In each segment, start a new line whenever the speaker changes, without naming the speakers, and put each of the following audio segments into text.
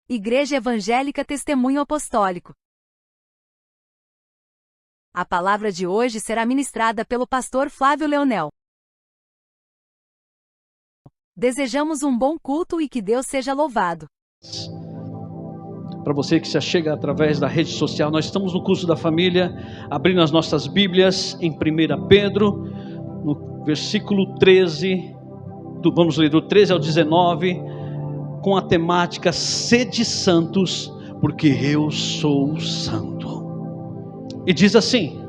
Igreja Evangélica Testemunho Apostólico. A palavra de hoje será ministrada pelo pastor Flávio Leonel. Desejamos um bom culto e que Deus seja louvado.
Para você que se achega através da rede social, nós estamos no curso da família, abrindo as nossas Bíblias em 1 Pedro, no versículo 13, vamos ler do 13 ao 19, com a temática: sede santos, porque eu sou santo. E diz assim: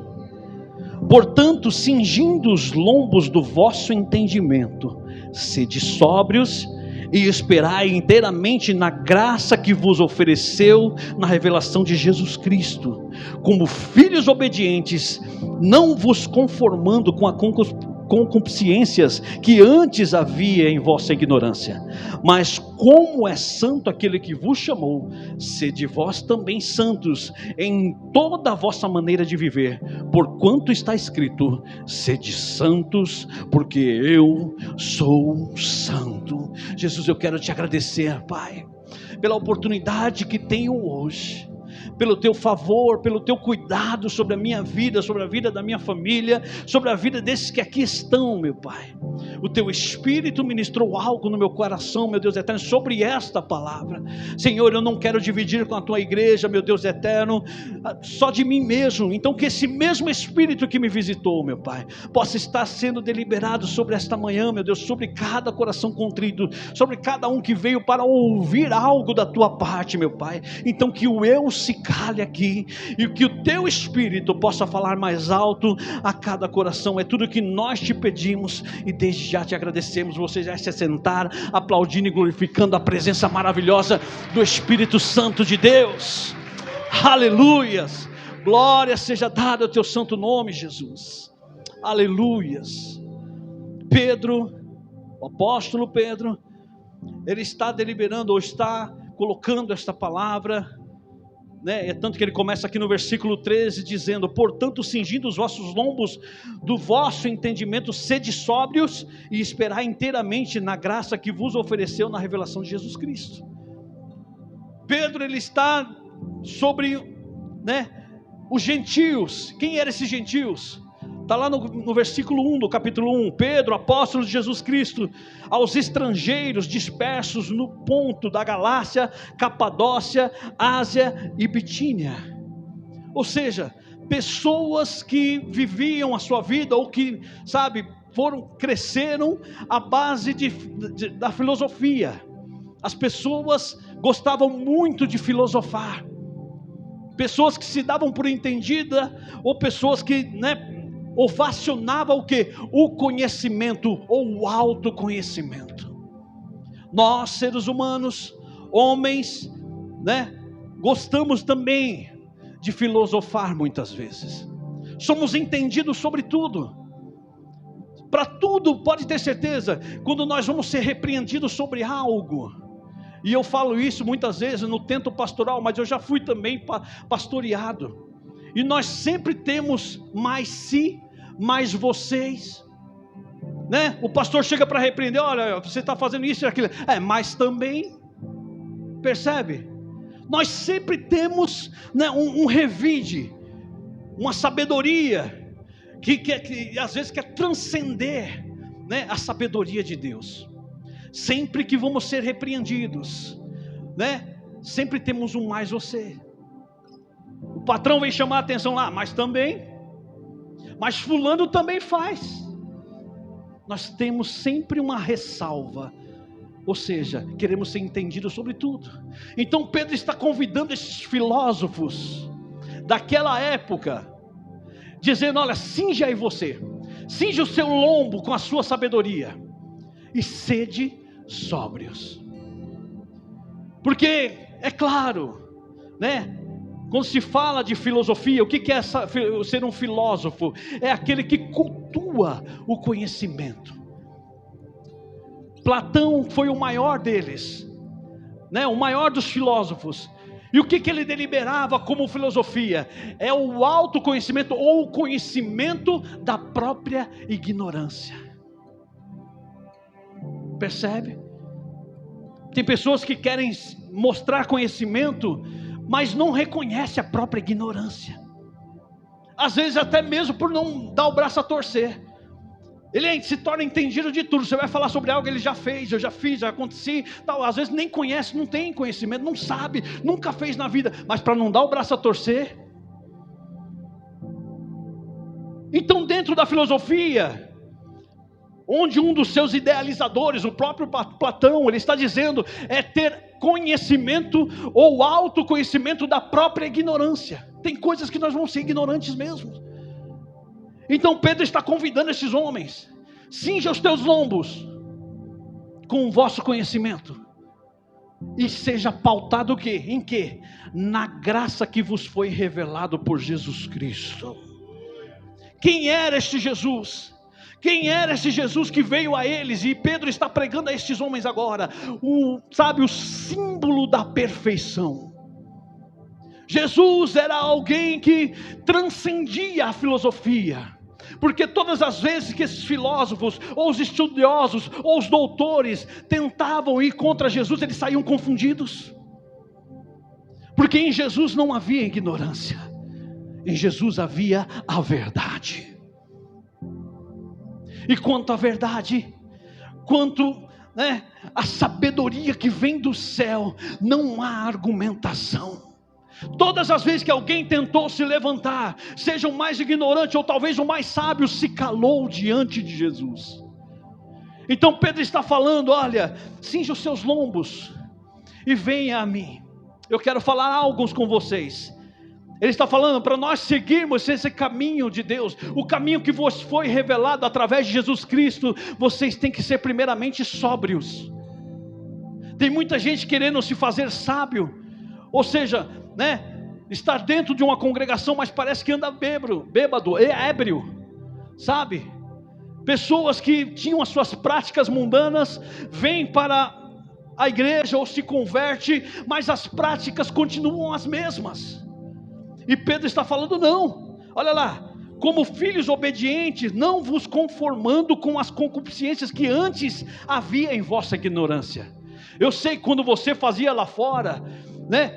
portanto, cingindo os lombos do vosso entendimento, sede sóbrios e esperai inteiramente na graça que vos ofereceu na revelação de Jesus Cristo, como filhos obedientes, não vos conformando com a concupiscências que antes havia em vossa ignorância, mas como é santo aquele que vos chamou, sede vós também santos em toda a vossa maneira de viver, porquanto está escrito: sede santos, porque eu sou santo. Jesus, eu quero te agradecer, Pai, pela oportunidade que tenho hoje, pelo teu favor, pelo teu cuidado sobre a minha vida, sobre a vida da minha família, sobre a vida desses que aqui estão, meu Pai. O teu Espírito ministrou algo no meu coração, meu Deus eterno, sobre esta palavra. Senhor, eu não quero dividir com a tua igreja, meu Deus eterno, só de mim mesmo. Então que esse mesmo Espírito que me visitou, meu Pai, possa estar sendo deliberado sobre esta manhã, meu Deus, sobre cada coração contrito, sobre cada um que veio para ouvir algo da tua parte, meu Pai. Então que o eu se cale aqui, e que o teu Espírito possa falar mais alto a cada coração. É tudo que nós te pedimos, e desde já te agradecemos. Você já se sentar, aplaudindo e glorificando a presença maravilhosa do Espírito Santo de Deus. Aleluias, glória seja dada ao teu santo nome, Jesus. Aleluias. Pedro, o apóstolo Pedro, ele está deliberando, ou está colocando esta palavra, é tanto que ele começa aqui no versículo 13 dizendo: portanto, cingindo os vossos lombos do vosso entendimento, sede sóbrios e esperai inteiramente na graça que vos ofereceu na revelação de Jesus Cristo. Pedro, ele está sobre os gentios. Quem eram esses gentios? Está lá no versículo 1 do capítulo 1. Pedro, apóstolo de Jesus Cristo, aos estrangeiros dispersos no ponto da Galácia, Capadócia, Ásia e Bitínia. Ou seja, pessoas que viviam a sua vida, ou que, cresceram à base da filosofia. As pessoas gostavam muito de filosofar. Pessoas que se davam por entendida, ou pessoas que, ovacionava o que? O conhecimento, ou o autoconhecimento. Nós, seres humanos, homens, gostamos também de filosofar muitas vezes. Somos entendidos sobre tudo. Para tudo, pode ter certeza, quando nós vamos ser repreendidos sobre algo. E eu falo isso muitas vezes no tento pastoral, mas eu já fui também pastoreado. E nós sempre temos mais si, mais vocês, o pastor chega para repreender: olha, você está fazendo isso e aquilo, mas também, percebe? Nós sempre temos um revide, uma sabedoria, que às vezes quer transcender a sabedoria de Deus. Sempre que vamos ser repreendidos, sempre temos um mais você. O patrão vem chamar a atenção lá, mas fulano também faz. Nós temos sempre uma ressalva, ou seja, queremos ser entendidos sobre tudo. Então Pedro está convidando esses filósofos daquela época, dizendo: olha, cinge aí você, cinge o seu lombo com a sua sabedoria, e sede sóbrios. Porque, é claro, quando se fala de filosofia, o que é ser um filósofo? É aquele que cultua o conhecimento. Platão foi o maior deles, o maior dos filósofos. E o que ele deliberava como filosofia? É o autoconhecimento, ou o conhecimento da própria ignorância. Percebe? Tem pessoas que querem mostrar conhecimento, mas não reconhecem a própria ignorância. Às vezes até mesmo por não dar o braço a torcer. Ele se torna entendido de tudo. Você vai falar sobre algo que ele já fez, eu já fiz, já aconteci, tal. Às vezes nem conhece, não tem conhecimento, não sabe, nunca fez na vida, mas para não dar o braço a torcer. Então, dentro da filosofia, onde um dos seus idealizadores, o próprio Platão, ele está dizendo, é ter conhecimento ou autoconhecimento da própria ignorância. Tem coisas que nós vamos ser ignorantes mesmo. Então Pedro está convidando esses homens: cinja os teus lombos com o vosso conhecimento, e seja pautado o quê? Em quê? Na graça que vos foi revelado por Jesus Cristo. Quem era este Jesus? Quem era esse Jesus que veio a eles? E Pedro está pregando a estes homens agora, o símbolo da perfeição. Jesus era alguém que transcendia a filosofia, porque todas as vezes que esses filósofos, ou os estudiosos, ou os doutores tentavam ir contra Jesus, eles saíam confundidos, porque em Jesus não havia ignorância, em Jesus havia a verdade. E quanto à verdade, quanto a sabedoria que vem do céu, não há argumentação. Todas as vezes que alguém tentou se levantar, seja o mais ignorante ou talvez o mais sábio, se calou diante de Jesus. Então Pedro está falando: olha, cinja os seus lombos e venha a mim. Eu quero falar algo com vocês. Ele está falando para nós seguirmos esse caminho de Deus, o caminho que vos foi revelado através de Jesus Cristo. Vocês têm que ser primeiramente sóbrios. Tem muita gente querendo se fazer sábio, ou seja, estar dentro de uma congregação, mas parece que anda bêbado, ébrio, sabe? Pessoas que tinham as suas práticas mundanas, vêm para a igreja ou se converte, mas as práticas continuam as mesmas. E Pedro está falando: não, olha lá, como filhos obedientes, não vos conformando com as concupiscências que antes havia em vossa ignorância. Eu sei que quando você fazia lá fora,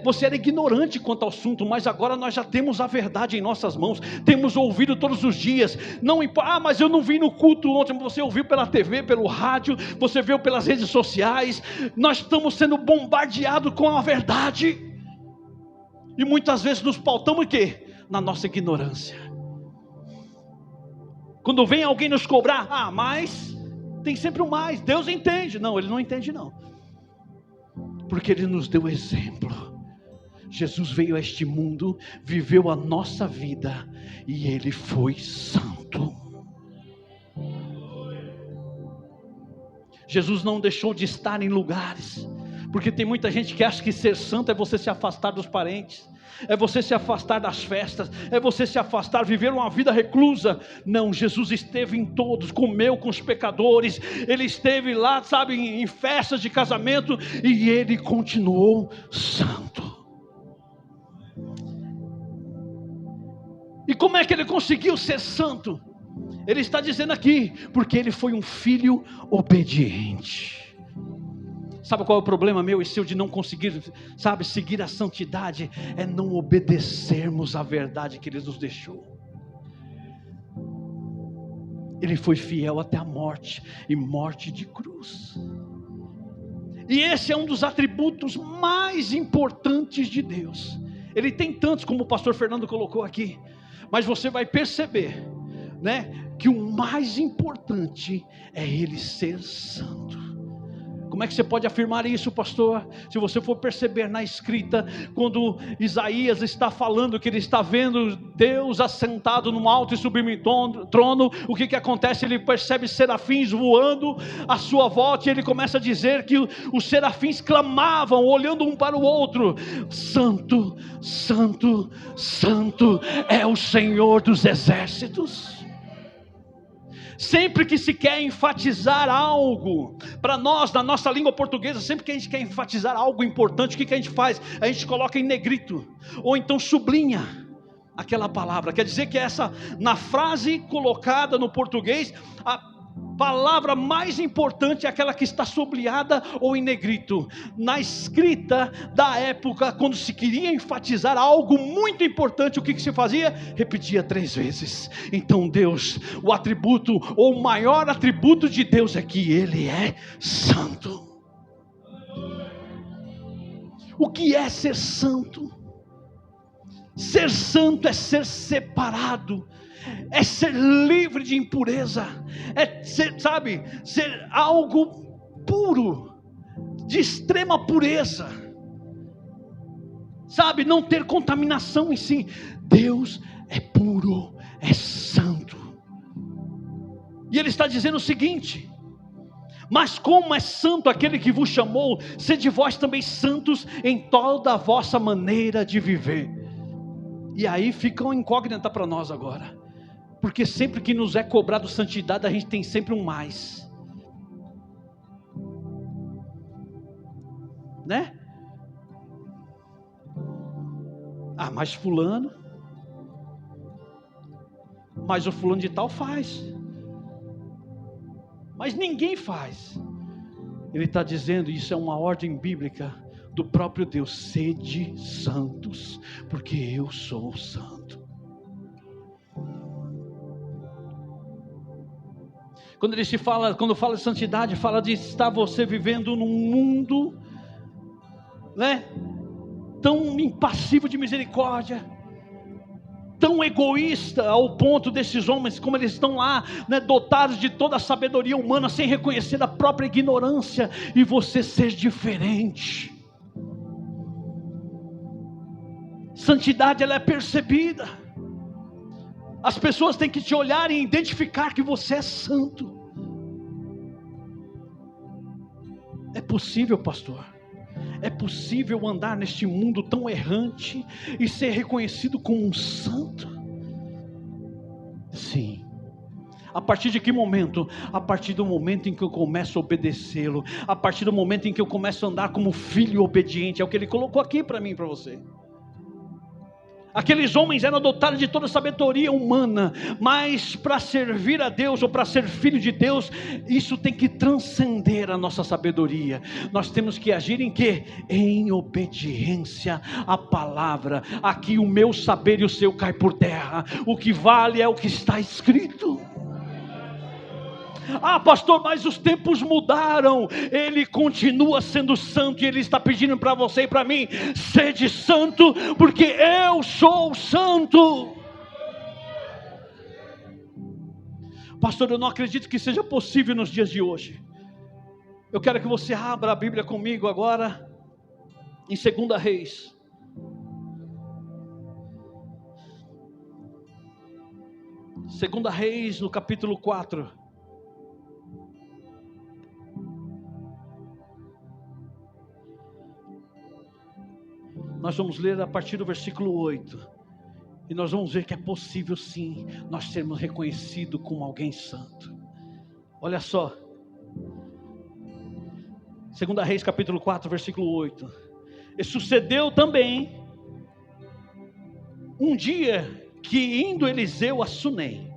você era ignorante quanto ao assunto, mas agora nós já temos a verdade em nossas mãos, temos ouvido todos os dias. Não importa, mas eu não vi no culto ontem. Você ouviu pela TV, pelo rádio, você viu pelas redes sociais. Nós estamos sendo bombardeados com a verdade, e muitas vezes nos pautamos em quê? Na nossa ignorância. Quando vem alguém nos cobrar, mas tem sempre o mais, Deus entende. Não, Ele não entende não, porque Ele nos deu exemplo. Jesus veio a este mundo, viveu a nossa vida, e Ele foi santo. Jesus não deixou de estar em lugares, porque tem muita gente que acha que ser santo é você se afastar dos parentes, é você se afastar das festas, é você se afastar, viver uma vida reclusa. Não, Jesus esteve em todos, comeu com os pecadores, Ele esteve lá, sabe, em festas de casamento, e Ele continuou santo. E como é que Ele conseguiu ser santo? Ele está dizendo aqui: porque Ele foi um filho obediente. Sabe qual é o problema meu e seu de não conseguir, seguir a santidade? É não obedecermos à verdade que Ele nos deixou. Ele foi fiel até a morte, e morte de cruz. E esse é um dos atributos mais importantes de Deus. Ele tem tantos, como o pastor Fernando colocou aqui, mas você vai perceber, que o mais importante é Ele ser santo. Como é que você pode afirmar isso, pastor? Se você for perceber na escrita, quando Isaías está falando que ele está vendo Deus assentado num alto e sublime trono, o que acontece? Ele percebe serafins voando à sua volta, e ele começa a dizer que os serafins clamavam, olhando um para o outro: santo, santo, santo é o Senhor dos exércitos. Sempre que se quer enfatizar algo, para nós, na nossa língua portuguesa, sempre que a gente quer enfatizar algo importante, o que a gente faz? A gente coloca em negrito, ou então sublinha aquela palavra. Quer dizer que na frase colocada no português, palavra mais importante é aquela que está sublinhada ou em negrito. Na escrita da época, quando se queria enfatizar algo muito importante, o que se fazia? Repetia 3 vezes. Então Deus, o atributo, ou o maior atributo de Deus é que Ele é santo. O que é ser santo? Ser santo é ser separado, é ser livre de impureza, é ser, ser algo puro, de extrema pureza, não ter contaminação em si. Deus é puro, é santo, e Ele está dizendo o seguinte: mas como é santo aquele que vos chamou, sede vós também santos em toda a vossa maneira de viver. E aí fica uma incógnita para nós agora, porque sempre que nos é cobrado santidade, a gente tem sempre um mais, né? Mas fulano, mas o fulano de tal faz, mas ninguém faz. Ele está dizendo, isso é uma ordem bíblica do próprio Deus: sede santos, porque eu sou santo. Quando fala de santidade, fala de estar você vivendo num mundo, né, tão impassível de misericórdia, tão egoísta, ao ponto desses homens, como eles estão lá, né, dotados de toda a sabedoria humana, sem reconhecer a própria ignorância, e você ser diferente. Santidade, ela é percebida. As pessoas têm que te olhar e identificar que você é santo. É possível, pastor? É possível andar neste mundo tão errante e ser reconhecido como um santo? Sim. A partir de que momento? A partir do momento em que eu começo a obedecê-lo. A partir do momento em que eu começo a andar como filho obediente. É o que ele colocou aqui para mim e para você. Aqueles homens eram dotados de toda a sabedoria humana, mas para servir a Deus, ou para ser filho de Deus, isso tem que transcender a nossa sabedoria. Nós temos que agir em quê? Em obediência à palavra. Aqui o meu saber e o seu cai por terra. O que vale é o que está escrito. Pastor, mas os tempos mudaram. Ele continua sendo santo, e Ele está pedindo para você e para mim: sede santo, porque eu sou santo. Pastor, eu não acredito que seja possível nos dias de hoje. Eu quero que você abra a Bíblia comigo agora, em 2 Reis. Segunda Reis, no capítulo 4. Nós vamos ler a partir do versículo 8. E nós vamos ver que é possível sim, nós sermos reconhecidos como alguém santo. Olha só. 2 Reis capítulo 4, versículo 8. E sucedeu também um dia que, indo Eliseu a Sunem,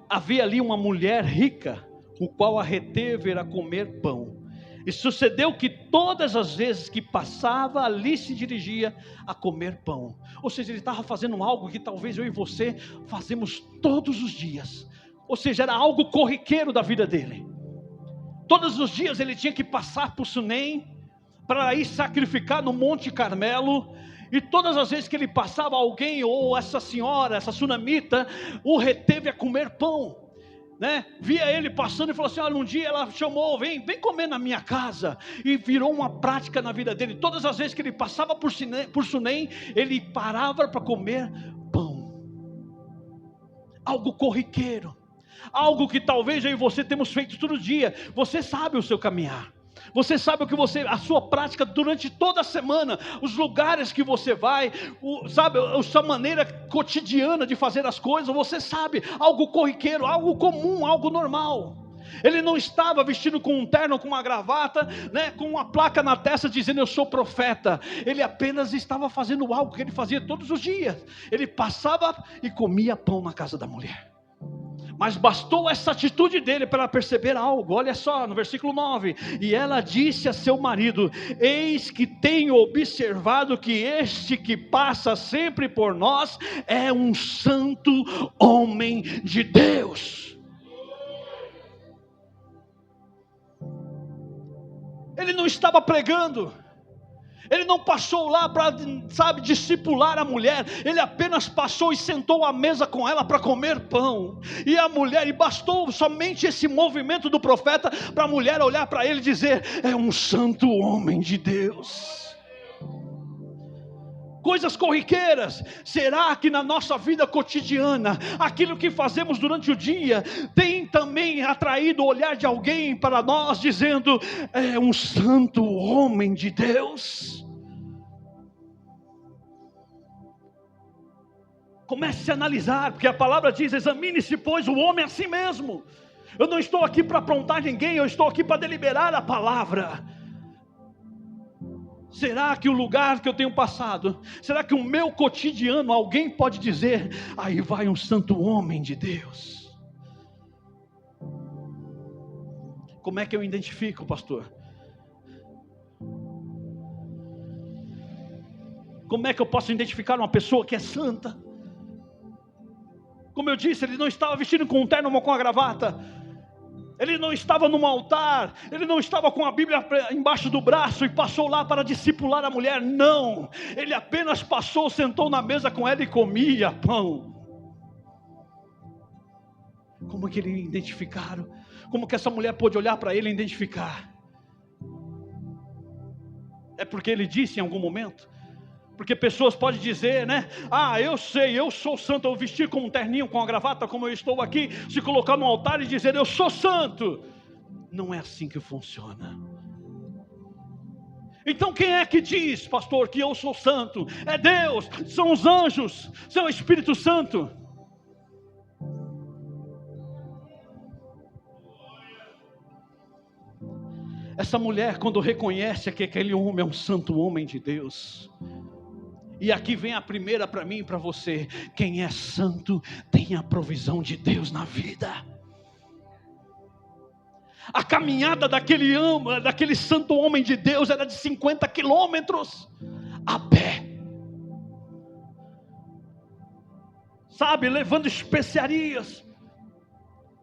havia ali uma mulher rica, o qual a reteve a comer pão. E sucedeu que todas as vezes que passava, ali se dirigia a comer pão. Ou seja, ele estava fazendo algo que talvez eu e você fazemos todos os dias. Ou seja, era algo corriqueiro da vida dele. Todos os dias ele tinha que passar por Sunem, para ir sacrificar no Monte Carmelo. E todas as vezes que ele passava, alguém, ou essa senhora, essa sunamita, o reteve a comer pão. Né? Via ele passando e falou assim: olha, um dia ela chamou, vem comer na minha casa. E virou uma prática na vida dele. Todas as vezes que ele passava por Sunem, ele parava para comer pão. Algo corriqueiro, algo que talvez eu e você temos feito todo dia. Você sabe o seu caminhar, você sabe o que a sua prática durante toda a semana, os lugares que você vai, sabe, a sua maneira cotidiana de fazer as coisas. Você sabe, algo corriqueiro, algo comum, algo normal. Ele não estava vestido com um terno, com uma gravata, né, com uma placa na testa dizendo eu sou profeta. Ele apenas estava fazendo algo que ele fazia todos os dias. Ele passava e comia pão na casa da mulher. Mas bastou essa atitude dele para perceber algo. Olha só, no versículo 9: e ela disse a seu marido: eis que tenho observado que este que passa sempre por nós é um santo homem de Deus. Ele não estava pregando, ele não passou lá para, discipular a mulher. Ele apenas passou e sentou à mesa com ela para comer pão. E a mulher, e bastou somente esse movimento do profeta para a mulher olhar para ele e dizer: é um santo homem de Deus. Coisas corriqueiras. Será que na nossa vida cotidiana, aquilo que fazemos durante o dia, tem também atraído o olhar de alguém para nós, dizendo: é um santo homem de Deus? Comece a analisar, porque a palavra diz: examine-se, pois, o homem a si mesmo. Eu não estou aqui para aprontar ninguém, eu estou aqui para deliberar a palavra. Será que o lugar que eu tenho passado, será que o meu cotidiano, alguém pode dizer: aí vai um santo homem de Deus? Como é que eu identifico, pastor? Como é que eu posso identificar uma pessoa que é santa? Como eu disse, ele não estava vestido com um terno ou com a gravata. Ele não estava num altar, ele não estava com a Bíblia embaixo do braço e passou lá para discipular a mulher. Não, ele apenas passou, sentou na mesa com ela e comia pão. Como que ele identificaram? Como que essa mulher pôde olhar para ele e identificar? É porque ele disse em algum momento? Porque pessoas podem dizer, né? Ah, eu sei, eu sou santo. Eu vestir com um terninho, com a gravata, como eu estou aqui, se colocar no altar e dizer: eu sou santo. Não é assim que funciona. Então quem é que diz, pastor, que eu sou santo? É Deus, são os anjos, são o Espírito Santo. Essa mulher, quando reconhece que aquele homem é um santo homem de Deus. E aqui vem a primeira para mim e para você: quem é santo tem a provisão de Deus na vida. A caminhada daquele santo homem de Deus era de 50 quilômetros a pé. Sabe, levando especiarias,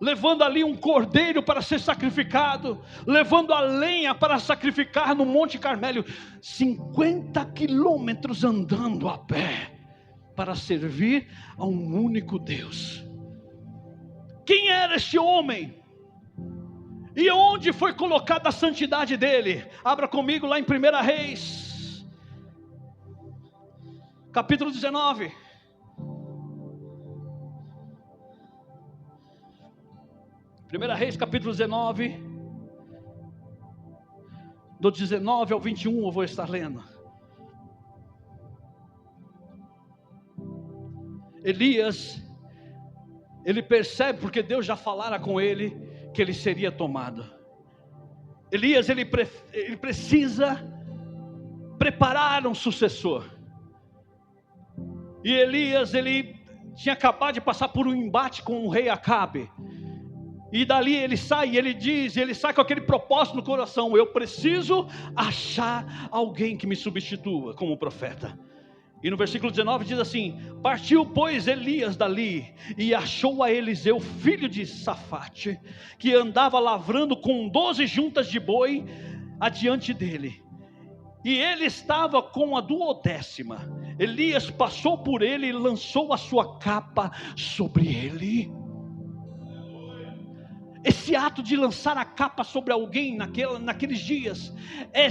levando ali um cordeiro para ser sacrificado, levando a lenha para sacrificar no Monte Carmelo. 50 quilômetros andando a pé, para servir a um único Deus. Quem era este homem? E onde foi colocada a santidade dele? Abra comigo lá em 1 Reis, capítulo 19. 1 Reis, capítulo 19, do 19 ao 21 eu vou estar lendo. Elias, ele percebe, porque Deus já falara com ele, que ele seria tomado. Elias, ele precisa preparar um sucessor. E Elias, ele tinha acabado de passar por um embate com o rei Acabe. E dali ele sai, ele sai com aquele propósito no coração: eu preciso achar alguém que me substitua como profeta. E no versículo 19 diz assim: partiu pois Elias dali, e achou a Eliseu, filho de Safate, que andava lavrando com 12 juntas de boi adiante dele. E ele estava com a 12ª. Elias passou por ele e lançou a sua capa sobre ele. Esse ato de lançar a capa sobre alguém naqueles dias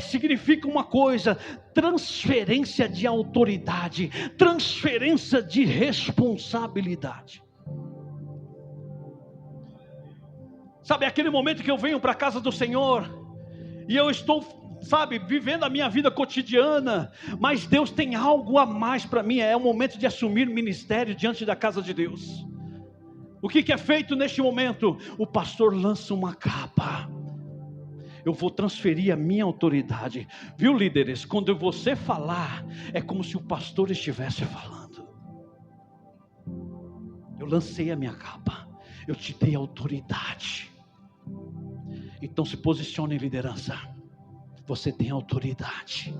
significa uma coisa: transferência de autoridade, transferência de responsabilidade. Sabe, aquele momento que eu venho para a casa do Senhor e eu estou, vivendo a minha vida cotidiana, mas Deus tem algo a mais para mim. É o momento de assumir ministério diante da casa de Deus. O que é feito neste momento? O pastor lança uma capa. Eu vou transferir a minha autoridade. Viu, líderes? Quando você falar, é como se o pastor estivesse falando. Eu lancei a minha capa. eu te dei autoridade. Então se posicione em liderança. Você tem autoridade.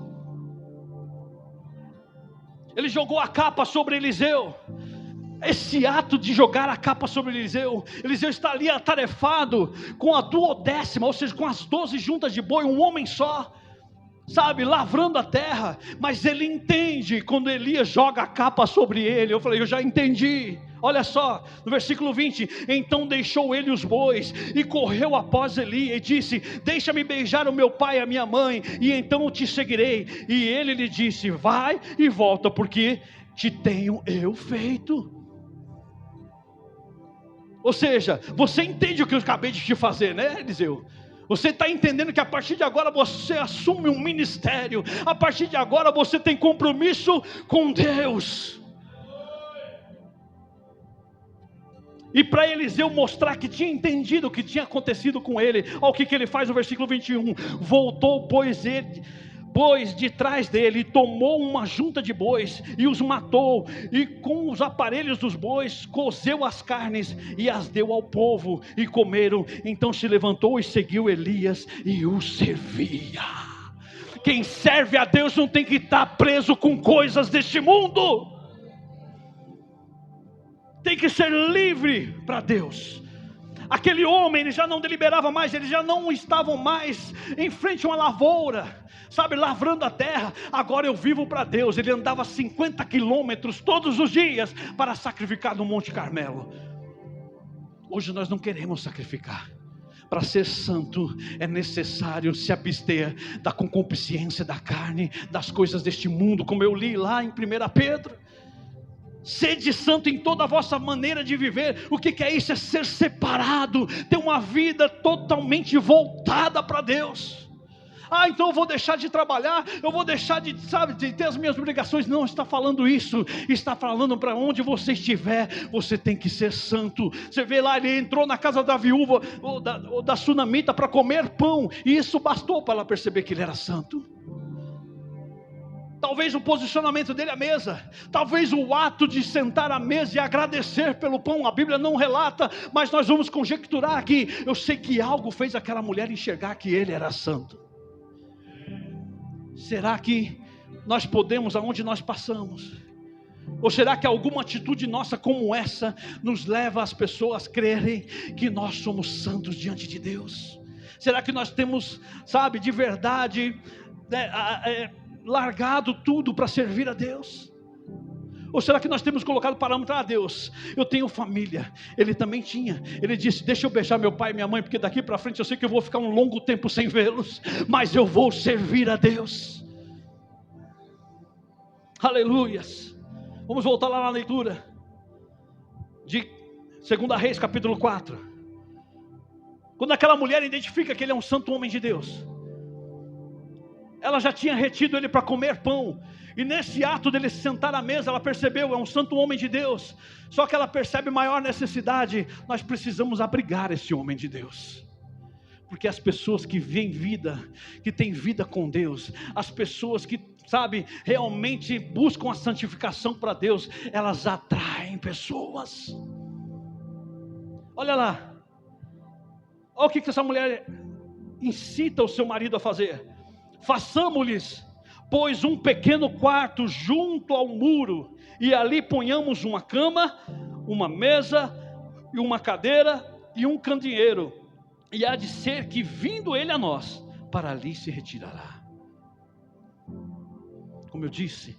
Ele jogou a capa sobre Eliseu. Esse ato de jogar a capa sobre Eliseu está ali atarefado com a 12ª, ou seja, com as 12 juntas de boi, um homem só, sabe, lavrando a terra. Mas ele entende quando Elias joga a capa sobre ele. Eu falei, eu já entendi. Olha só, no versículo 20, então deixou ele os bois e correu após Eli e disse, deixa-me beijar o meu pai e a minha mãe, e então eu te seguirei. E ele lhe disse, vai e volta, porque te tenho eu feito. Ou seja, você entende o que eu acabei de te fazer, né, Eliseu? Você está entendendo que a partir de agora você assume um ministério, a partir de agora você tem compromisso com Deus. E para Eliseu mostrar que tinha entendido o que tinha acontecido com ele, olha o que ele faz no versículo 21, voltou pois de trás dele, tomou uma junta de bois e os matou, e com os aparelhos dos bois cozeu as carnes e as deu ao povo, e comeram. Então se levantou e seguiu Elias e o servia. Quem serve a Deus não tem que estar preso com coisas deste mundo, tem que ser livre para Deus. Aquele homem, ele já não deliberava mais, eles já não estavam mais em frente a uma lavoura, sabe, lavrando a terra. Agora eu vivo para Deus. Ele andava 50 quilômetros todos os dias para sacrificar no Monte Carmelo. Hoje nós não queremos sacrificar. Para ser santo é necessário se abster da concupiscência da carne, das coisas deste mundo, como eu li lá em 1 Pedro. Sede santo em toda a vossa maneira de viver. O que é isso? É ser separado, ter uma vida totalmente voltada para Deus. Então eu vou deixar de trabalhar, eu vou deixar de ter as minhas obrigações. Não está falando isso, está falando para onde você estiver, você tem que ser santo. Você vê lá, ele entrou na casa da viúva, ou da sunamita, para comer pão, e isso bastou para ela perceber que ele era santo. Talvez o posicionamento dele à mesa, talvez o ato de sentar à mesa e agradecer pelo pão, a Bíblia não relata, mas nós vamos conjecturar aqui. Eu sei que algo fez aquela mulher enxergar que ele era santo. Será que nós podemos, aonde nós passamos, ou será que alguma atitude nossa como essa nos leva as pessoas a crerem que nós somos santos diante de Deus? Será que nós temos, de verdade, largado tudo para servir a Deus? Ou será que nós temos colocado parâmetro? Deus, eu tenho família. Ele também tinha. Ele disse, deixa eu beijar meu pai e minha mãe, porque daqui para frente eu sei que eu vou ficar um longo tempo sem vê-los, mas eu vou servir a Deus. Aleluias. Vamos voltar lá na leitura de 2 Reis capítulo 4. Quando aquela mulher identifica que ele é um santo homem de Deus, ela já tinha retido ele para comer pão, e nesse ato dele sentar à mesa, ela percebeu, é um santo homem de Deus. Só que ela percebe maior necessidade. Nós precisamos abrigar esse homem de Deus, porque as pessoas que vivem vida, que têm vida com Deus, as pessoas que realmente buscam a santificação para Deus, elas atraem pessoas. Olha lá, olha o que essa mulher incita o seu marido a fazer. Façamos-lhes, pois, um pequeno quarto junto ao muro, e ali ponhamos uma cama, uma mesa, e uma cadeira, e um candeeiro, e há de ser que, vindo ele a nós, para ali se retirará. Como eu disse,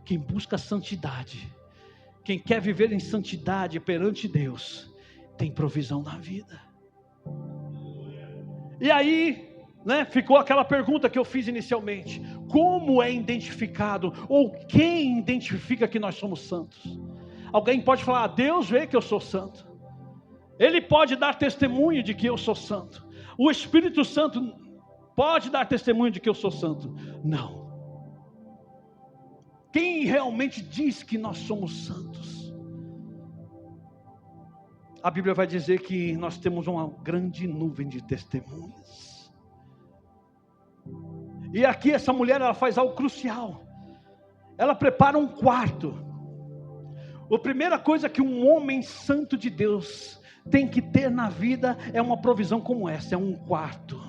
quem busca santidade, quem quer viver em santidade perante Deus, tem provisão na vida. E aí, ficou aquela pergunta que eu fiz inicialmente: como é identificado, ou quem identifica que nós somos santos? Alguém pode falar, Deus vê que eu sou santo, Ele pode dar testemunho de que eu sou santo, o Espírito Santo pode dar testemunho de que eu sou santo. Não. Quem realmente diz que nós somos santos? A Bíblia vai dizer que nós temos uma grande nuvem de testemunhas. E aqui essa mulher, ela faz algo crucial. Ela prepara um quarto. A primeira coisa que um homem santo de Deus tem que ter na vida é uma provisão como essa, é um quarto.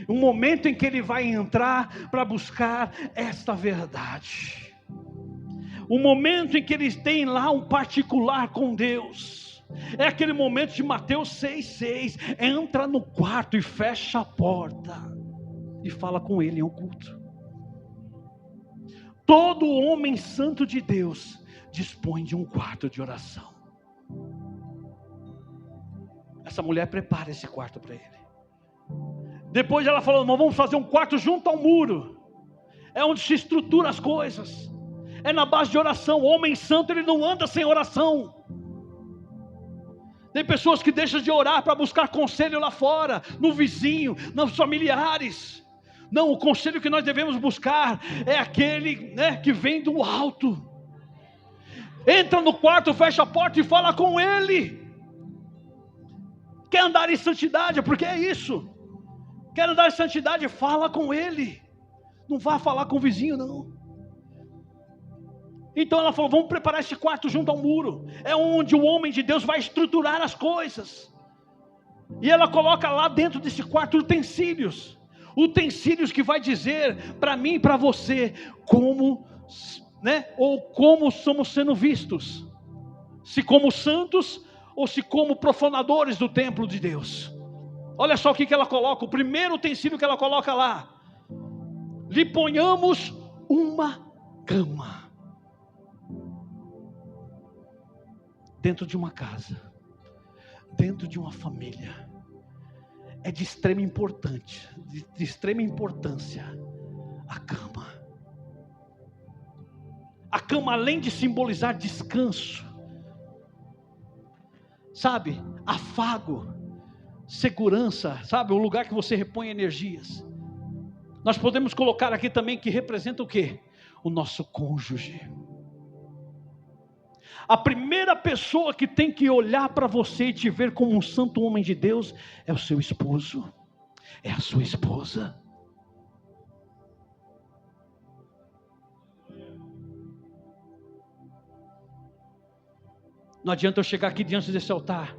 Um momento em que ele vai entrar para buscar esta verdade. Um momento em que eles têm lá um particular com Deus. É aquele momento de Mateus 6,6. Entra no quarto e fecha a porta e fala com ele em oculto. Todo homem santo de Deus dispõe de um quarto de oração. Essa mulher prepara esse quarto para ele. Depois ela falou: vamos fazer um quarto junto ao muro. É onde se estrutura as coisas. É na base de oração. O homem santo, ele não anda sem oração. Tem pessoas que deixam de orar para buscar conselho lá fora, no vizinho, nos familiares. Não, o conselho que nós devemos buscar é aquele, que vem do alto. Entra no quarto, fecha a porta e fala com ele. Quer andar em santidade? Porque é isso. Quer andar em santidade? Fala com ele. Não vá falar com o vizinho, não. Então ela falou: vamos preparar esse quarto junto ao muro. É onde o homem de Deus vai estruturar as coisas. E ela coloca lá dentro desse quarto utensílios. Utensílios que vai dizer para mim e para você como, ou como somos sendo vistos. Se como santos ou se como profanadores do templo de Deus. Olha só o que ela coloca. O primeiro utensílio que ela coloca lá: lhe ponhamos uma cama. Dentro de uma casa, dentro de uma família, é de extrema importância, de extrema importância, a cama. A cama, além de simbolizar descanso, sabe, afago, segurança, sabe, um lugar que você repõe energias. Nós podemos colocar aqui também que representa o quê? O nosso cônjuge. A primeira pessoa que tem que olhar para você e te ver como um santo homem de Deus é o seu esposo, é a sua esposa. Não adianta eu chegar aqui diante desse altar,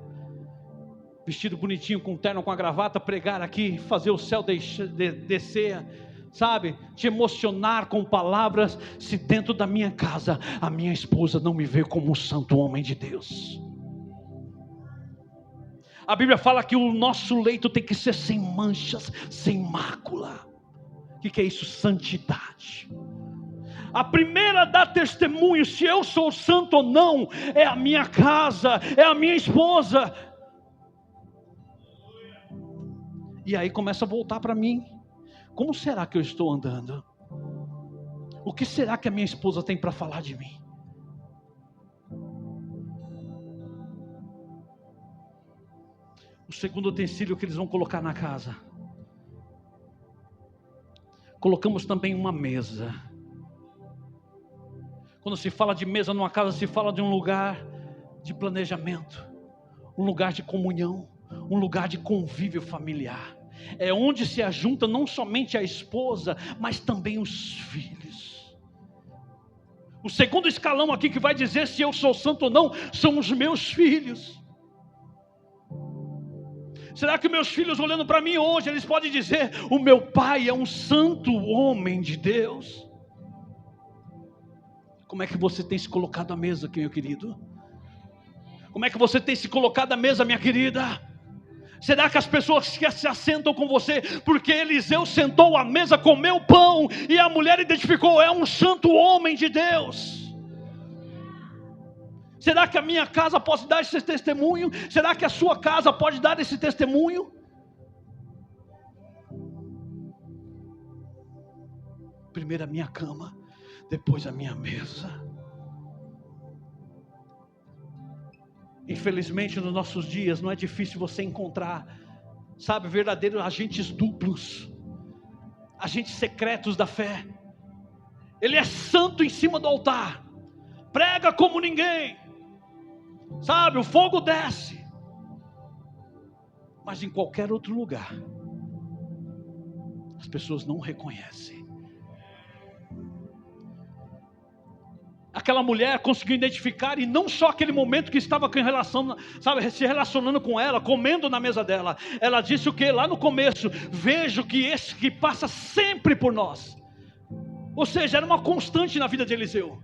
vestido bonitinho, com terno, com a gravata, pregar aqui, fazer o céu descer, sabe, te emocionar com palavras, se dentro da minha casa, a minha esposa não me vê como um santo homem de Deus. A Bíblia fala que o nosso leito tem que ser sem manchas, sem mácula. O que é isso? Santidade. A primeira a dar testemunho se eu sou santo ou não, é a minha casa, é a minha esposa. E aí começa a voltar para mim. Como será que eu estou andando? O que será que a minha esposa tem para falar de mim? O segundo utensílio que eles vão colocar na casa. Colocamos também uma mesa. Quando se fala de mesa numa casa, se fala de um lugar de planejamento, um lugar de comunhão, um lugar de convívio familiar. É onde se ajunta não somente a esposa, mas também os filhos. O segundo escalão aqui que vai dizer se eu sou santo ou não, são os meus filhos. Será que meus filhos olhando para mim hoje, eles podem dizer: o meu pai é um santo homem de Deus? Como é que você tem se colocado à mesa aqui, meu querido? Como é que você tem se colocado à mesa, minha querida? Será que as pessoas que se assentam com você, porque Eliseu sentou à mesa, comeu pão, e a mulher identificou: é um santo homem de Deus? Será que a minha casa pode dar esse testemunho? Será que a sua casa pode dar esse testemunho? Primeiro a minha cama, depois a minha mesa. Infelizmente nos nossos dias não é difícil você encontrar, sabe, verdadeiros agentes duplos, agentes secretos da fé. Ele é santo em cima do altar, prega como ninguém, sabe, o fogo desce, mas em qualquer outro lugar as pessoas não reconhecem. aquela mulher conseguiu identificar, e não só aquele momento que estava se relacionando com ela, comendo na mesa dela. Ela disse o que? Lá no começo: vejo que esse que passa sempre por nós. Ou seja, era uma constante na vida de Eliseu.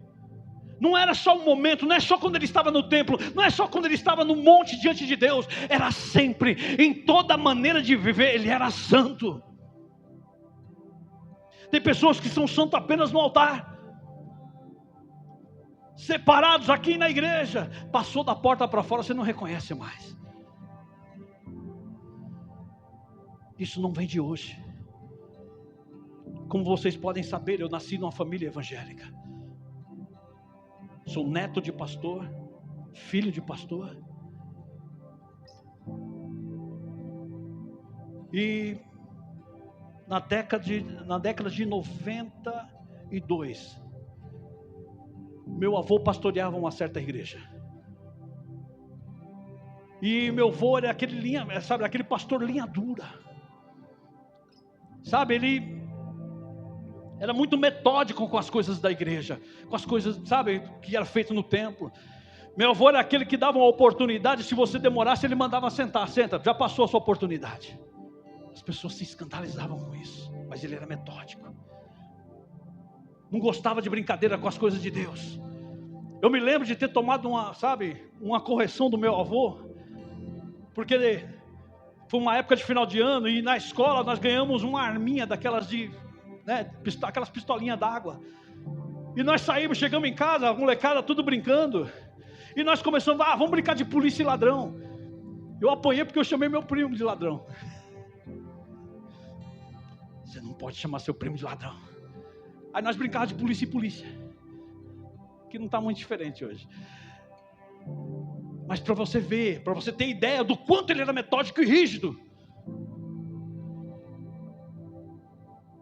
Não era só um momento, não é só quando ele estava no templo, não é só quando ele estava no monte diante de Deus. Era sempre, em toda maneira de viver, ele era santo. Tem pessoas que são santos apenas no altar, separados aqui na igreja. Passou da porta para fora, você não reconhece mais. Isso não vem de hoje. Como vocês podem saber, eu nasci numa família evangélica. Sou neto de pastor, filho de pastor. E na década de 92, meu avô pastoreava uma certa igreja. E meu avô era aquele pastor linha dura. Sabe, ele era muito metódico com as coisas da igreja, com as coisas, sabe, que era feito no templo. Meu avô era aquele que dava uma oportunidade, se você demorasse, ele mandava sentar. Senta, já passou a sua oportunidade. As pessoas se escandalizavam com isso, mas ele era metódico. Não gostava de brincadeira com as coisas de Deus. Eu me lembro de ter tomado uma correção do meu avô, porque foi uma época de final de ano, e na escola nós ganhamos uma arminha daquelas aquelas pistolinhas d'água. E nós chegamos em casa, a molecada tudo brincando, e nós começamos, vamos brincar de polícia e ladrão. Eu apanhei porque eu chamei meu primo de ladrão. Você não pode chamar seu primo de ladrão. Aí nós brincávamos de polícia e polícia, que não está muito diferente hoje. Mas para você ver, para você ter ideia do quanto ele era metódico e rígido.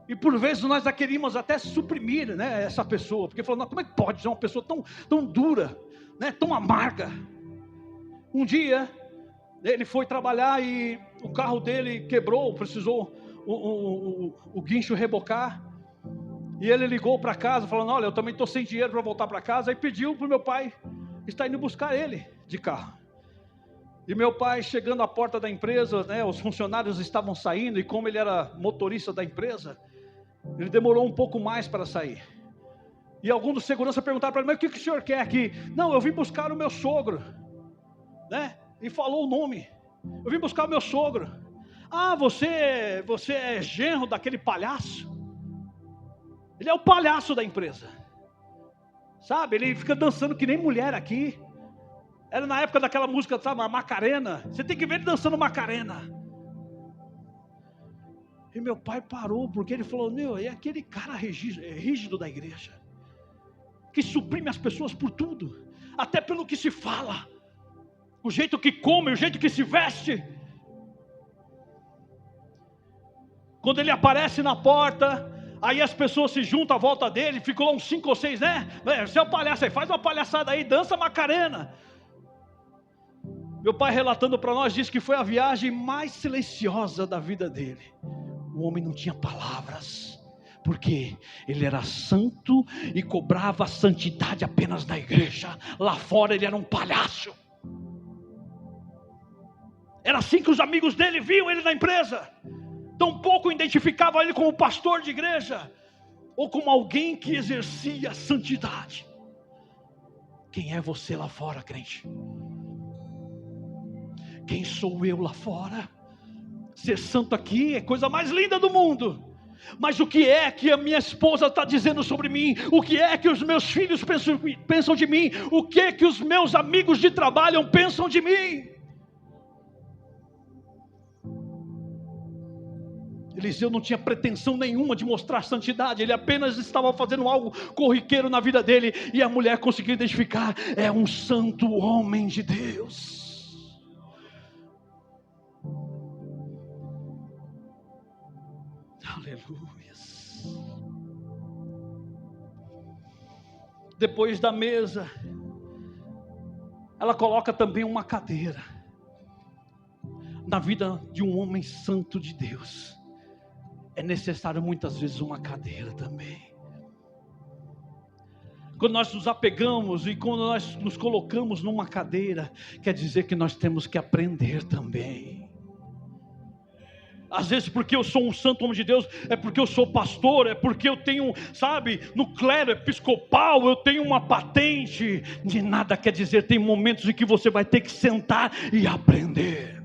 E por vezes nós queríamos até suprimir, né, essa pessoa, porque falou, como é que pode ser uma pessoa tão dura, né, tão amarga? Um dia ele foi trabalhar e o carro dele quebrou, precisou o guincho rebocar. E ele ligou para casa falando, olha, eu também estou sem dinheiro para voltar para casa. E pediu para o meu pai estar indo buscar ele de carro. E meu pai, chegando à porta da empresa, né, os funcionários estavam saindo, e como ele era motorista da empresa, ele demorou um pouco mais para sair. E algum dos seguranças perguntaram para ele, mas o que o senhor quer aqui? Não, eu vim buscar o meu sogro, né? E falou o nome. Eu vim buscar o meu sogro. Ah, você é genro daquele palhaço? Ele é o palhaço da empresa. Sabe, ele fica dançando que nem mulher aqui. Era na época daquela música, sabe, a Macarena. Você tem que ver ele dançando Macarena. E meu pai parou, porque ele falou, é aquele cara rígido da igreja, que suprime as pessoas por tudo, até pelo que se fala, o jeito que come, o jeito que se veste. Quando ele aparece na porta, aí as pessoas se juntam à volta dele, ficou lá uns 5 ou 6, né? Você é o palhaço aí, faz uma palhaçada aí, dança Macarena. Meu pai, relatando para nós, disse que foi a viagem mais silenciosa da vida dele. O homem não tinha palavras, porque ele era santo e cobrava a santidade apenas na igreja. Lá fora ele era um palhaço. Era assim que os amigos dele viam ele na empresa. Tampouco identificavam ele como pastor de igreja, ou como alguém que exercia a santidade. Quem é você lá fora, crente? Quem sou eu lá fora? Ser santo aqui é a coisa mais linda do mundo. Mas o que é que a minha esposa está dizendo sobre mim? O que é que os meus filhos pensam de mim? O que é que os meus amigos de trabalho pensam de mim? Eliseu não tinha pretensão nenhuma de mostrar santidade. Ele apenas estava fazendo algo corriqueiro na vida dele. E a mulher conseguiu identificar, é um santo homem de Deus. Aleluia. Depois da mesa, ela coloca também uma cadeira. Na vida de um homem santo de Deus, é necessário muitas vezes uma cadeira também. Quando nós nos apegamos e quando nós nos colocamos numa cadeira, quer dizer que nós temos que aprender também. Às vezes porque eu sou um santo homem de Deus, é porque eu sou pastor, é porque eu tenho, sabe, no clero episcopal, eu tenho uma patente. De nada quer dizer, tem momentos em que você vai ter que sentar e aprender.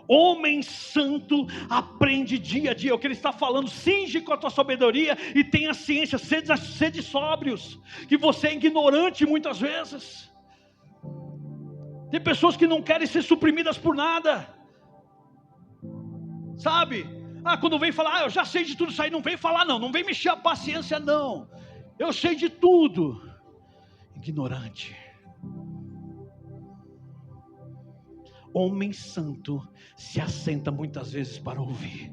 Homem santo aprende dia a dia. O que ele está falando, cinge com a tua sabedoria e tenha ciência, sede sóbrios, que você é ignorante muitas vezes. Tem pessoas que não querem ser suprimidas por nada, sabe? Quando vem falar, eu já sei de tudo isso aí, não vem falar não vem mexer a paciência não, eu sei de tudo. Ignorante. Homem santo se assenta muitas vezes para ouvir.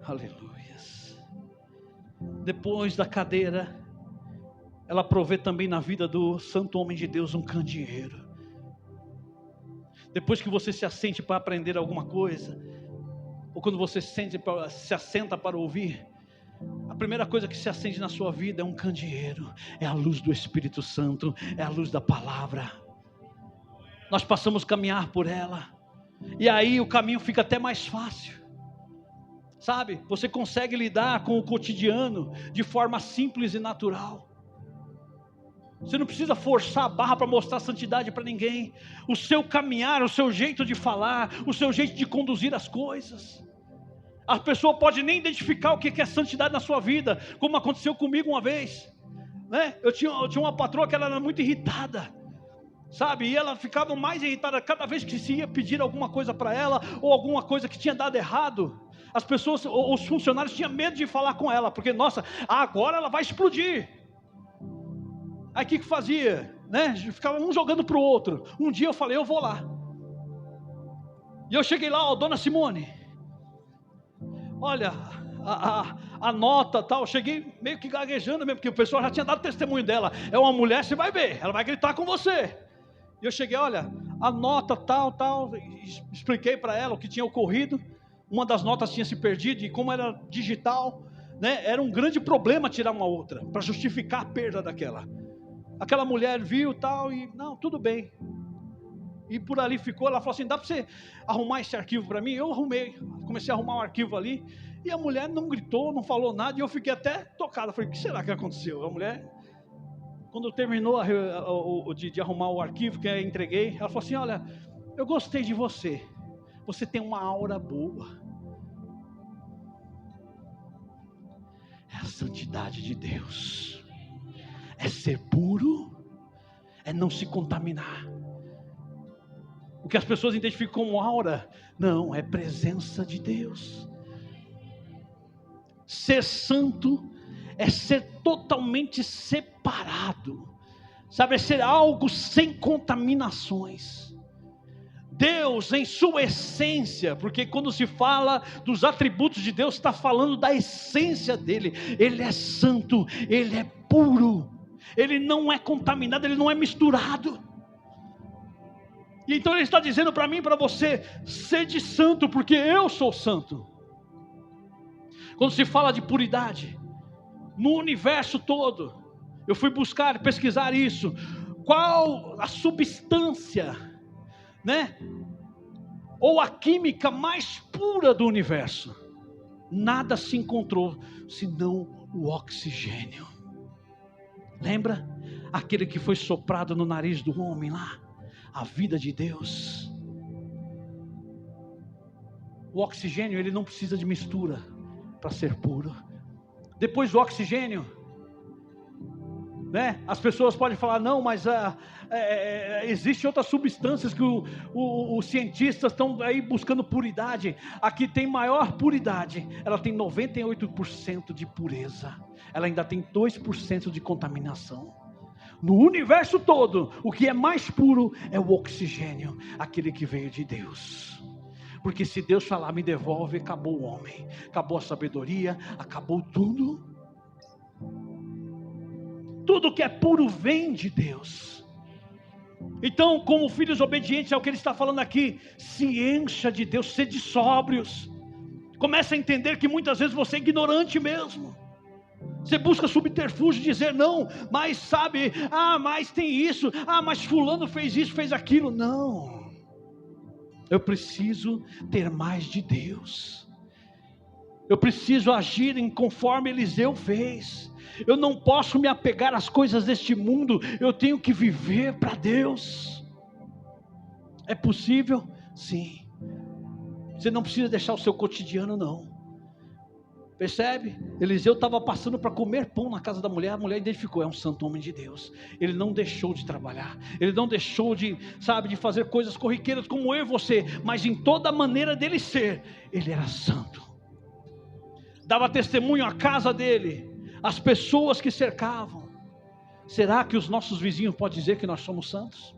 Aleluias. Depois da cadeira, ela provê também na vida do santo homem de Deus um candeeiro. Depois que você se assente para aprender alguma coisa, ou quando você se assenta para ouvir, a primeira coisa que se acende na sua vida é um candeeiro, é a luz do Espírito Santo, é a luz da palavra. Nós passamos a caminhar por ela, e aí o caminho fica até mais fácil, sabe? Você consegue lidar com o cotidiano de forma simples e natural. Você não precisa forçar a barra para mostrar santidade para ninguém. O seu caminhar, o seu jeito de falar, o seu jeito de conduzir as coisas, a pessoa pode nem identificar o que é santidade na sua vida, como aconteceu comigo uma vez, né? Eu tinha uma patroa que ela era muito irritada, sabe? E ela ficava mais irritada cada vez que se ia pedir alguma coisa para ela, ou alguma coisa que tinha dado errado. As pessoas, os funcionários tinham medo de falar com ela, porque nossa, agora ela vai explodir. Aí o que fazia, né? Ficava um jogando para o outro. Um dia eu falei, eu vou lá. E eu cheguei lá, dona Simone, olha, a nota tal, eu cheguei meio que gaguejando mesmo, porque o pessoal já tinha dado testemunho dela. É uma mulher, você vai ver, ela vai gritar com você. E eu cheguei, olha, a nota tal, expliquei para ela o que tinha ocorrido. Uma das notas tinha se perdido, e como era digital, né, era um grande problema tirar uma outra, para justificar a perda daquela. Aquela mulher viu tal, e não, tudo bem. E por ali ficou, ela falou assim, dá para você arrumar esse arquivo para mim? Eu arrumei, comecei a arrumar um arquivo ali, e a mulher não gritou, não falou nada, e eu fiquei até tocado, falei, o que será que aconteceu? A mulher, quando terminou de arrumar o arquivo que eu entreguei, ela falou assim, olha, eu gostei de você, você tem uma aura boa. É a santidade de Deus, é ser puro, é não se contaminar. O que as pessoas identificam como aura, não, é presença de Deus. Ser santo é ser totalmente separado, sabe, é ser algo sem contaminações. Deus em sua essência, porque quando se fala dos atributos de Deus, está falando da essência dele. Ele é santo, ele é puro, ele não é contaminado, ele não é misturado. E então ele está dizendo para mim e para você, sede santo, porque eu sou santo. Quando se fala de puridade, no universo todo, eu fui buscar, pesquisar isso, qual a substância, né, ou a química mais pura do universo? Nada se encontrou, senão o oxigênio. Lembra? Aquele que foi soprado no nariz do homem lá, a vida de Deus. O oxigênio, ele não precisa de mistura para ser puro. Depois do oxigênio, né, as pessoas podem falar, não, mas existem outras substâncias que os cientistas estão aí buscando puridade. Aqui tem maior puridade, ela tem 98% de pureza, ela ainda tem 2% de contaminação. No universo todo, o que é mais puro é o oxigênio, aquele que veio de Deus. Porque se Deus falar, me devolve, acabou o homem, acabou a sabedoria, acabou tudo. Tudo que é puro vem de Deus. Então, como filhos obedientes ao que ele está falando aqui, se encha de Deus, sede sóbrios. Começa a entender que muitas vezes você é ignorante mesmo. Você busca subterfúgio, dizer não, mas sabe, mas tem isso, mas fulano fez isso, fez aquilo. Não, eu preciso ter mais de Deus. Eu preciso agir conforme Eliseu fez. Eu não posso me apegar às coisas deste mundo, eu tenho que viver para Deus. É possível? Sim. Você não precisa deixar o seu cotidiano, não. Percebe? Eliseu estava passando para comer pão na casa da mulher. A mulher identificou, é um santo homem de Deus. Ele não deixou de trabalhar, ele não deixou de fazer coisas corriqueiras como eu e você, mas em toda a maneira dele ser, ele era santo. Dava testemunho à casa dele, às pessoas que cercavam. Será que os nossos vizinhos podem dizer que nós somos santos?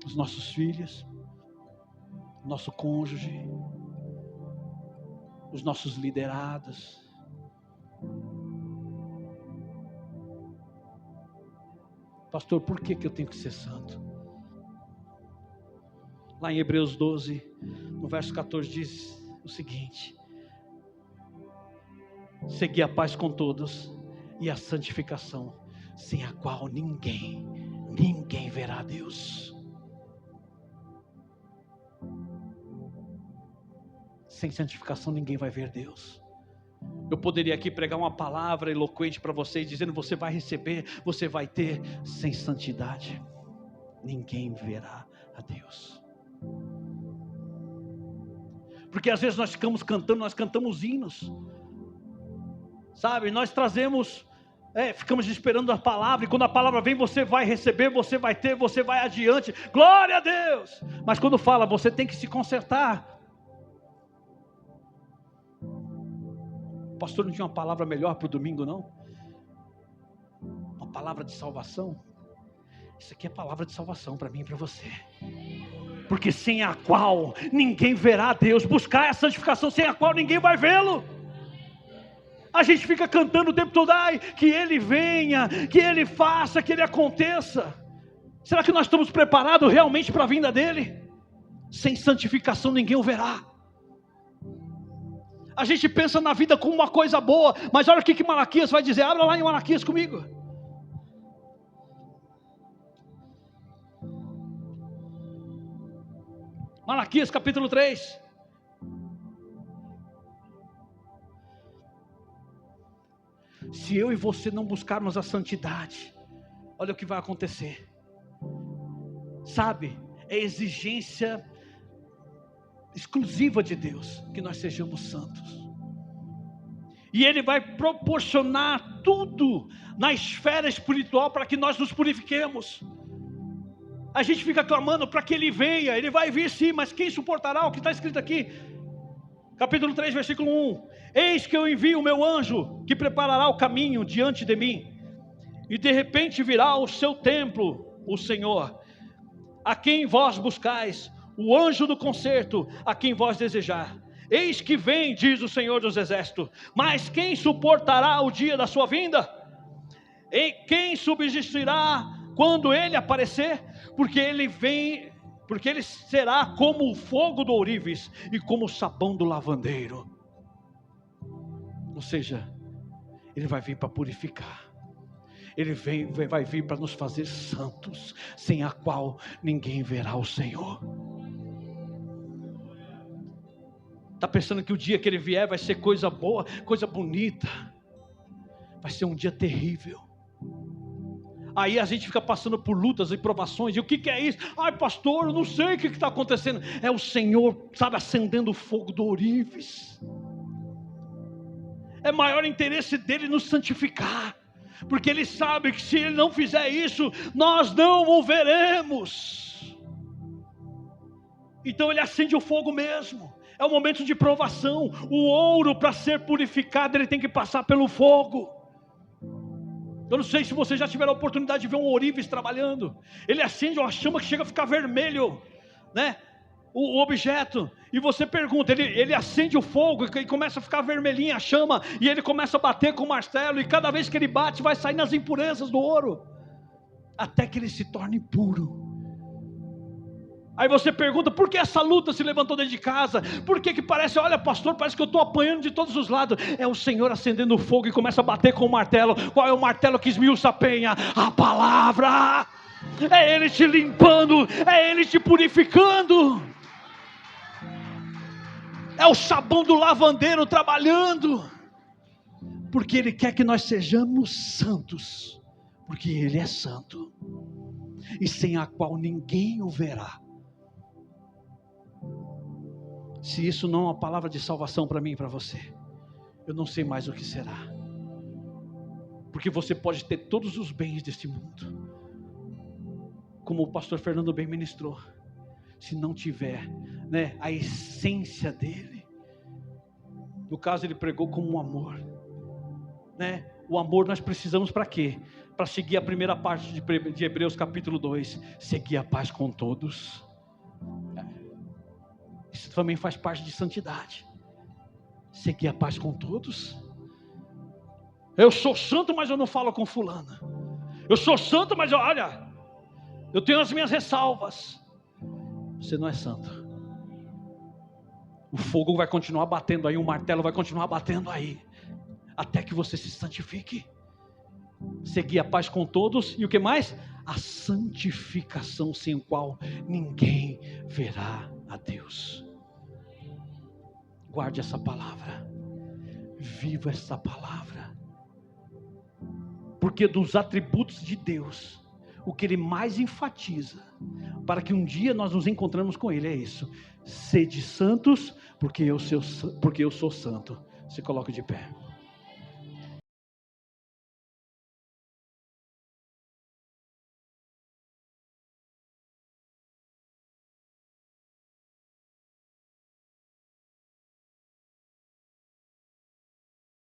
Os nossos filhos, nosso cônjuge, os nossos liderados. Pastor, por que eu tenho que ser santo? Lá em Hebreus 12, no verso 14 diz o seguinte: segui a paz com todos e a santificação, sem a qual ninguém verá a Deus. Sem santificação ninguém vai ver Deus. Eu poderia aqui pregar uma palavra eloquente para vocês, dizendo: você vai receber, você vai ter. Sem santidade ninguém verá a Deus. Porque às vezes nós ficamos cantando, nós cantamos hinos, sabe, nós trazemos, ficamos esperando a palavra, e quando a palavra vem, você vai receber, você vai ter, você vai adiante, glória a Deus. Mas quando fala, você tem que se consertar. Pastor, não tinha uma palavra melhor para o domingo, não? Uma palavra de salvação? Isso aqui é palavra de salvação para mim e para você. Porque sem a qual ninguém verá a Deus. Buscar a santificação, sem a qual ninguém vai vê-lo. A gente fica cantando o tempo todo: que Ele venha, que Ele faça, que Ele aconteça. Será que nós estamos preparados realmente para a vinda dEle? Sem santificação ninguém o verá. A gente pensa na vida como uma coisa boa, mas olha o que Malaquias vai dizer. Abra lá em Malaquias comigo. Malaquias capítulo 3. Se eu e você não buscarmos a santidade, olha o que vai acontecer. Sabe, é exigência exclusiva de Deus que nós sejamos santos. E Ele vai proporcionar tudo na esfera espiritual para que nós nos purifiquemos. A gente fica clamando para que Ele venha. Ele vai vir sim, mas quem suportará? O que está escrito aqui, capítulo 3, versículo 1: eis que eu envio o meu anjo, que preparará o caminho diante de mim, e de repente virá ao seu templo o Senhor, a quem vós buscais, o anjo do concerto, a quem vós desejar. Eis que vem, diz o Senhor dos Exércitos. Mas quem suportará o dia da sua vinda? E quem subsistirá quando Ele aparecer? Porque Ele vem, porque Ele será como o fogo do ourives e como o sabão do lavandeiro. Ou seja, Ele vai vir para purificar. Ele vai vir para nos fazer santos, sem a qual ninguém verá o Senhor. Está pensando que o dia que Ele vier vai ser coisa boa, coisa bonita? Vai ser um dia terrível. Aí a gente fica passando por lutas e provações. E o que é isso? Ai, pastor, eu não sei o que está acontecendo. É o Senhor, sabe, acendendo o fogo do ourives. É maior interesse dEle nos santificar, porque Ele sabe que se Ele não fizer isso, nós não o veremos. Então Ele acende o fogo mesmo. É um momento de provação. O ouro, para ser purificado, ele tem que passar pelo fogo. Eu não sei se você já tiver a oportunidade de ver um ourives trabalhando. Ele acende uma chama que chega a ficar vermelho, né? O objeto, e você pergunta, ele acende o fogo e começa a ficar vermelhinha a chama, e ele começa a bater com o martelo, e cada vez que ele bate, vai sair nas impurezas do ouro, até que ele se torne puro. Aí você pergunta, por que essa luta se levantou dentro de casa? Por que parece, olha pastor, parece que eu estou apanhando de todos os lados. É o Senhor acendendo o fogo e começa a bater com o martelo. Qual é o martelo que esmiuça a penha? A palavra. É Ele te limpando, é Ele te purificando. É o sabão do lavandeiro trabalhando. Porque Ele quer que nós sejamos santos. Porque Ele é santo. E sem a qual ninguém o verá. Se isso não é uma palavra de salvação para mim e para você, eu não sei mais o que será. Porque você pode ter todos os bens deste mundo, como o pastor Fernando bem ministrou, se não tiver, né, a essência dele. No caso ele pregou como um amor, né? O amor nós precisamos para quê? Para seguir a primeira parte de Hebreus capítulo 2, seguir a paz com todos. Isso também faz parte de santidade. Seguir a paz com todos. Eu sou santo, mas eu não falo com fulana. Eu sou santo, mas olha, eu tenho as minhas ressalvas. Você não é santo. O fogo vai continuar batendo aí, o martelo vai continuar batendo aí, até que você se santifique. Seguir a paz com todos. E o que mais? A santificação, sem o qual ninguém verá a Deus. Guarde essa palavra, viva essa palavra, porque dos atributos de Deus, o que Ele mais enfatiza, para que um dia nós nos encontremos com Ele, é isso: sede santos, porque eu sou santo. Se coloque de pé.